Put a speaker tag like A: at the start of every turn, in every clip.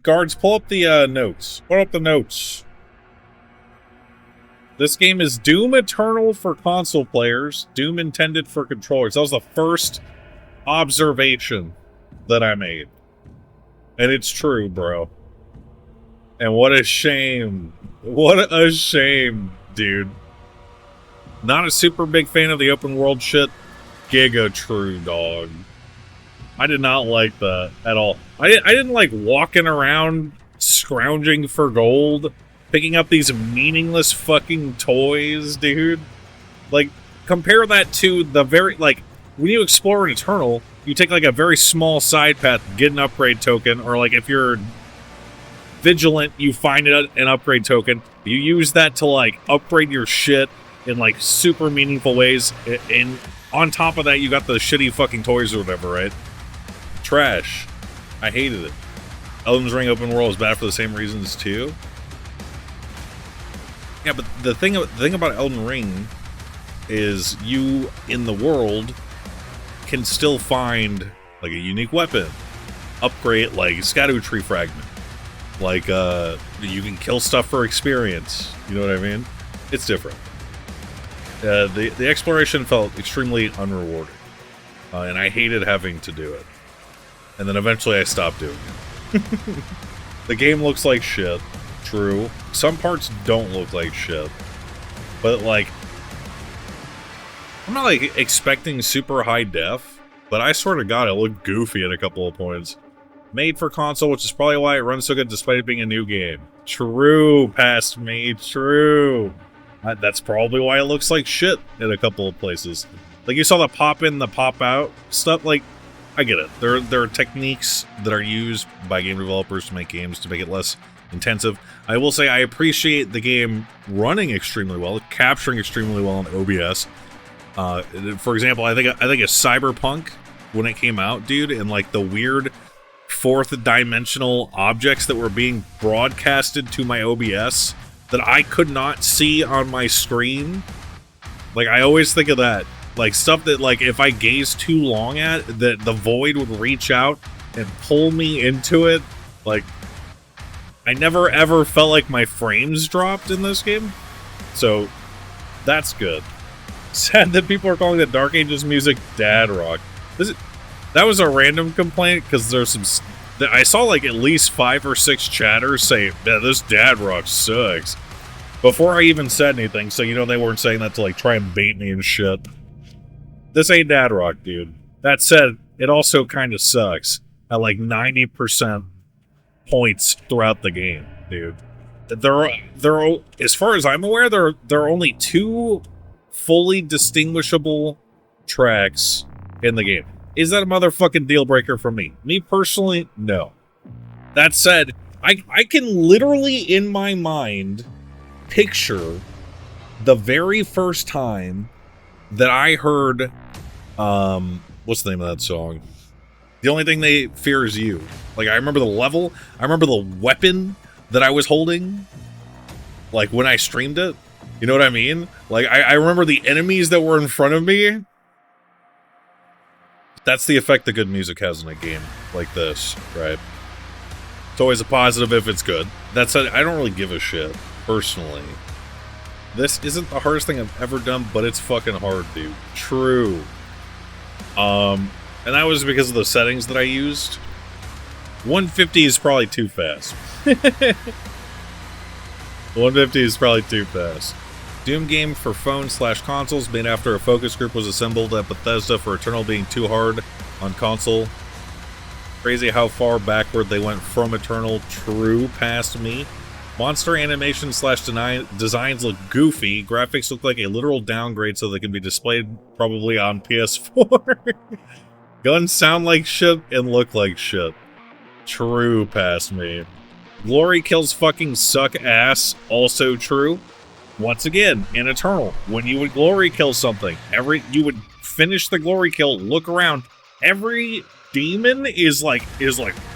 A: Guards, pull up the notes. Pull up the notes. This game is Doom Eternal for console players, Doom intended for controllers. That was the first observation that I made. And it's true, bro. And what a shame. What a shame, dude. Not a super big fan of the open world shit. Giga true, dog. I did not like that at all. I didn't like walking around scrounging for gold, picking up these meaningless fucking toys, dude. Like, compare that to the very, like, when you explore an Eternal, you take like a very small side path, get an upgrade token, or like if you're vigilant, you find an upgrade token. You use that to like upgrade your shit in like super meaningful ways. And on top of that, you got the shitty fucking toys or whatever, right? Trash. I hated it. Elden Ring open world is bad for the same reasons too. Yeah, but the thing about Elden Ring is you in the world can still find like a unique weapon, upgrade like Scadu Tree Fragment, like you can kill stuff for experience. You know what I mean? It's different. The exploration felt extremely unrewarding, and I hated having to do it. And then eventually I stopped doing it. The game looks like shit. True. Some parts don't look like shit. But like, I'm not like expecting super high def, but I swear to God, it looked goofy at a couple of points. Made for console, which is probably why it runs so good despite it being a new game. True, past me, true. That's probably why it looks like shit in a couple of places. Like you saw the pop in, the pop out stuff. Like, I get it. There are techniques that are used by game developers to make games to make it less intensive. I will say I appreciate the game running extremely well, capturing extremely well on OBS. For example, I think a Cyberpunk when it came out, dude, and like the weird fourth dimensional objects that were being broadcasted to my OBS that I could not see on my screen. Like I always think of that. Like stuff that like if I gaze too long at, that the void would reach out and pull me into it. Like I never ever felt like my frames dropped in this game. So that's good. Sad that people are calling the Dark Ages music dad rock. That was a random complaint because there's some. I saw like at least 5 or 6 chatters say, "Yeah, this dad rock sucks," before I even said anything. So you know they weren't saying that to like try and bait me and shit. This ain't dad rock, dude. That said, it also kind of sucks at like 90% points throughout the game, dude. There are, as far as I'm aware, there are only 2 fully distinguishable tracks in the game. Is that a motherfucking deal breaker for me? Me personally, no. That said, I can literally in my mind picture the very first time that I heard what's the name of that song? The Only Thing They Fear Is You. Like I remember the level, I remember the weapon that I was holding, like when I streamed it. You know what I mean? Like I remember the enemies that were in front of me. That's the effect that good music has in a game like this, right? It's always a positive if it's good. That said, I don't really give a shit, personally. This isn't the hardest thing I've ever done, but it's fucking hard, dude. True. And that was because of the settings that I used. 150 is probably too fast. 150 is probably too fast. Doom game for phone/consoles made after a focus group was assembled at Bethesda for Eternal being too hard on console. Crazy how far backward they went from Eternal. True, past me. Monster animation / designs look goofy. Graphics look like a literal downgrade so they can be displayed probably on PS4. Guns sound like shit and look like shit. True, past me. Glory kills fucking suck ass. Also true. Once again, in Eternal, when you would glory kill something, you would finish the glory kill, look around, every demon is like,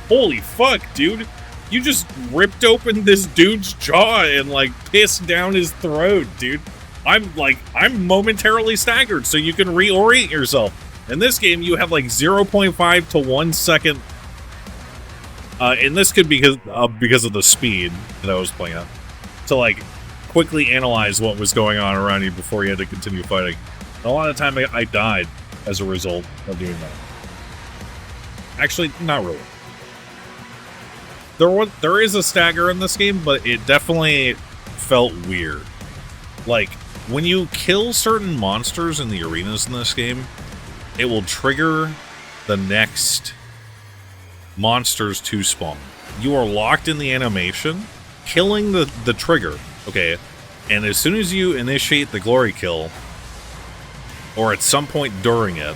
A: holy fuck, dude. You just ripped open this dude's jaw and like pissed down his throat, dude. I'm momentarily staggered, so you can reorient yourself. In this game, you have like 0.5 to 1 second And this could be because of the speed that I was playing at. To like quickly analyze what was going on around you before you had to continue fighting. And a lot of the time I died as a result of doing that. Actually, not really. There is a stagger in this game, but it definitely felt weird. Like, when you kill certain monsters in the arenas in this game, it will trigger the next monsters to spawn. You are locked in the animation, killing the trigger, okay? And as soon as you initiate the glory kill, or at some point during it,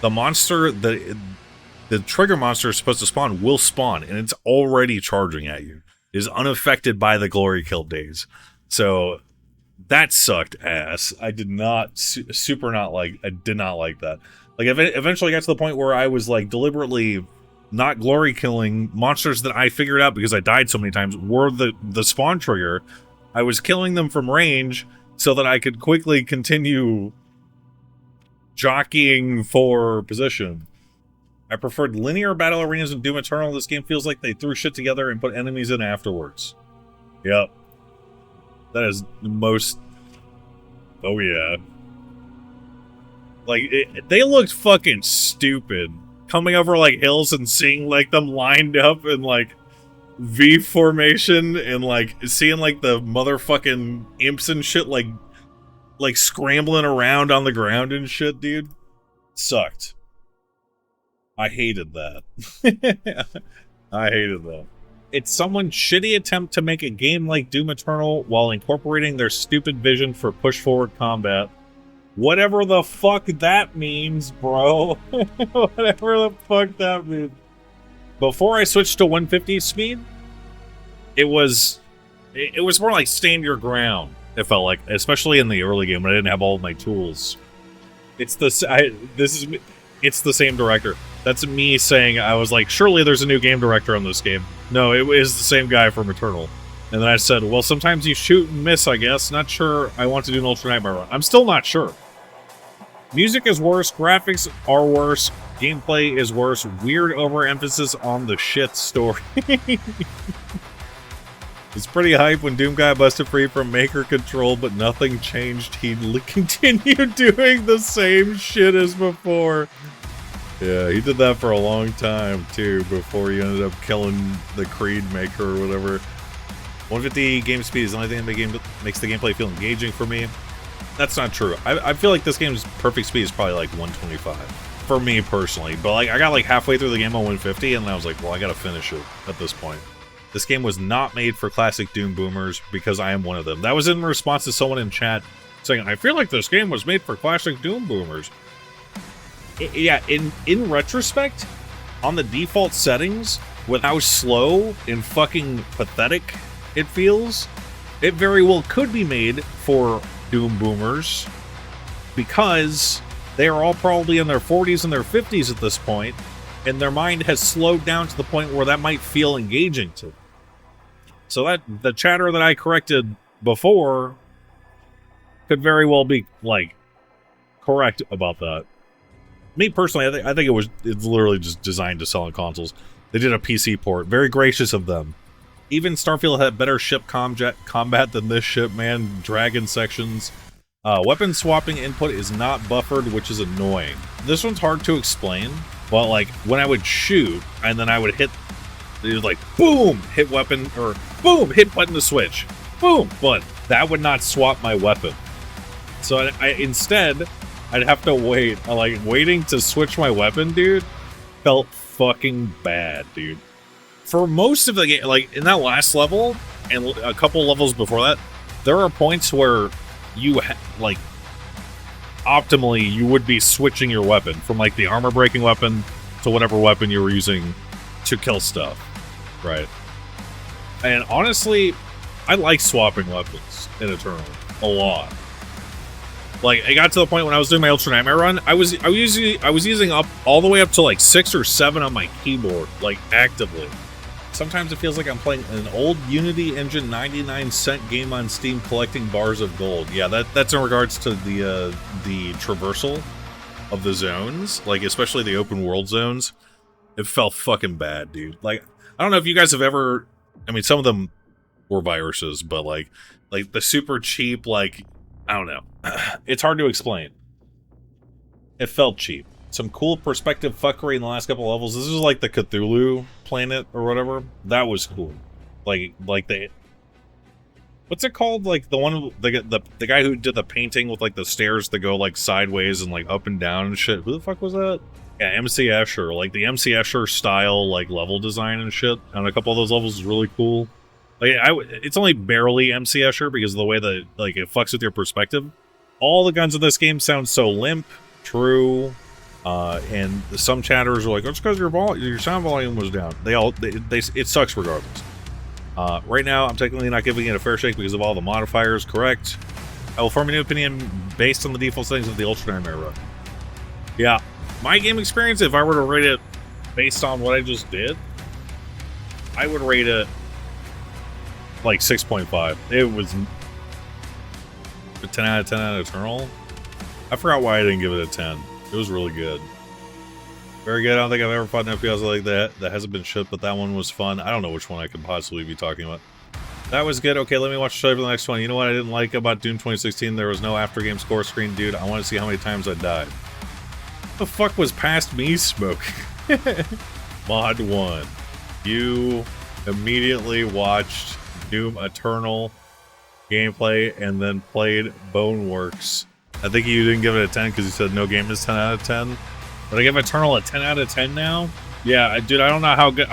A: the monster, the trigger monster is supposed to spawn will spawn, and it's already charging at you. It is unaffected by the glory kill days. So that sucked ass. I did not I did not like that. Like, eventually got to the point where I was like deliberately not glory killing monsters that I figured out because I died so many times were the spawn trigger. I was killing them from range so that I could quickly continue jockeying for position. I preferred linear battle arenas in Doom Eternal. This game feels like they threw shit together and put enemies in afterwards. Yep. That is the most... Oh, yeah. Like, they looked fucking stupid. Coming over, like, hills and seeing, like, them lined up in, like, V formation and, like, seeing, like, the motherfucking imps and shit, like scrambling around on the ground and shit, dude. Sucked. I hated that. I hated that. It's someone's shitty attempt to make a game like Doom Eternal while incorporating their stupid vision for push-forward combat. Whatever the fuck that means, bro. Whatever the fuck that means. Before I switched to 150 speed, it was more like stand your ground. It felt like, especially in the early game when I didn't have all of my tools. It's the same director. That's me saying, I was like, surely there's a new game director on this game. No, it is the same guy from Eternal. And then I said, well, sometimes you shoot and miss, I guess. Not sure I want to do an Ultra Nightmare run. I'm still not sure. Music is worse, graphics are worse, gameplay is worse, weird overemphasis on the shit story. It's pretty hype when Doom got busted free from Maker Control, but nothing changed. He'd continue doing the same shit as before. Yeah, he did that for a long time, too, before he ended up killing the Creed Maker or whatever. 150 game speed is the only thing that makes the gameplay feel engaging for me. That's not true. I feel like this game's perfect speed is probably like 125. For me, personally. But like, I got like halfway through the game on 150, and I was like, well, I gotta finish it at this point. This game was not made for classic Doom boomers, because I am one of them. That was in response to someone in chat saying, I feel like this game was made for classic Doom boomers. Yeah, in retrospect, on the default settings, with how slow and fucking pathetic it feels, it very well could be made for Doom boomers, because they are all probably in their 40s and their 50s at this point, and their mind has slowed down to the point where that might feel engaging to them. So that the chatter that I corrected before could very well be, like, correct about that. Me personally, I think it's literally just designed to sell on consoles. They did a PC port. Very gracious of them. Even Starfield had better ship combat than this ship, man. Dragon sections. Weapon swapping input is not buffered, which is annoying. This one's hard to explain, but like when I would shoot and then I would hit, it was like boom, hit weapon, or boom, hit button to switch, boom, but that would not swap my weapon. So instead, I'd have to wait. Like waiting to switch my weapon, dude, felt fucking bad, dude. For most of the game, like in that last level and a couple levels before that, there are points where you like optimally you would be switching your weapon from like the armor breaking weapon to whatever weapon you were using to kill stuff, right? And honestly, I like swapping weapons in Eternal a lot. Like, I got to the point when I was doing my Ultra Nightmare run, I was using up all the way up to like 6 or 7 on my keyboard, like actively. Sometimes it feels like I'm playing an old Unity Engine 99-cent game on Steam collecting bars of gold. Yeah, that's in regards to the traversal of the zones, like especially the open world zones. It felt fucking bad, dude. Like, I don't know if you guys have ever, I mean, some of them were viruses, but like the super cheap, like, I don't know. It's hard to explain. It felt cheap. Some cool perspective fuckery in the last couple levels. This is like the Cthulhu planet or whatever. That was cool. Like the, what's it called? Like the one, the guy who did the painting with like the stairs that go like sideways and like up and down and shit. Who the fuck was that? Yeah, MC Escher. Like the MC Escher style like level design and shit on a couple of those levels is really cool. Like it's only barely MC Escher because of the way that like it fucks with your perspective. All the guns in this game sound so limp, true, and some chatters are like, "It's because your sound volume was down." They it sucks regardless. Right now, I'm technically not giving it a fair shake because of all the modifiers. Correct. I will form a new opinion based on the default settings of the Ultra Nightmare run. Yeah, my game experience, if I were to rate it based on what I just did, I would rate it like 6.5. It was a 10 out of 10 out of Eternal. I forgot why I didn't give it a 10. It was really good. Very good. I don't think I've ever fought an FPS like that. That hasn't been shit, but that one was fun. I don't know which one I could possibly be talking about. That was good. Okay, let me watch the trailer for the next one. You know what I didn't like about Doom 2016? There was no after-game score screen. Dude, I want to see how many times I died. What the fuck was past me smoking? Mod 1. You immediately watched Doom Eternal gameplay and then played Boneworks. I think you didn't give it a 10 because you said no game is 10 out of 10. But I give Eternal a 10 out of 10 now? Yeah, dude, I don't know how good...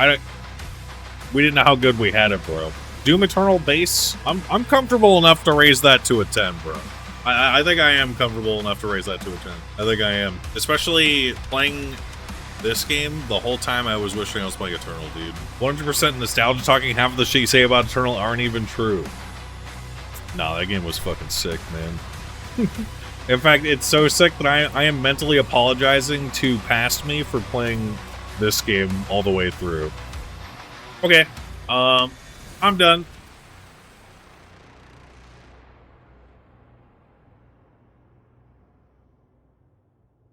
A: we didn't know how good we had it, bro. Doom Eternal base, I'm comfortable enough to raise that to a 10, bro. I think I am comfortable enough to raise that to a 10. I think I am. Especially playing this game, the whole time I was wishing I was playing Eternal, dude. 100% nostalgia talking. Half of the shit you say about Eternal aren't even true. Nah, that game was fucking sick, man. In fact, it's so sick that I am mentally apologizing to past me for playing this game all the way through. Okay, I'm done.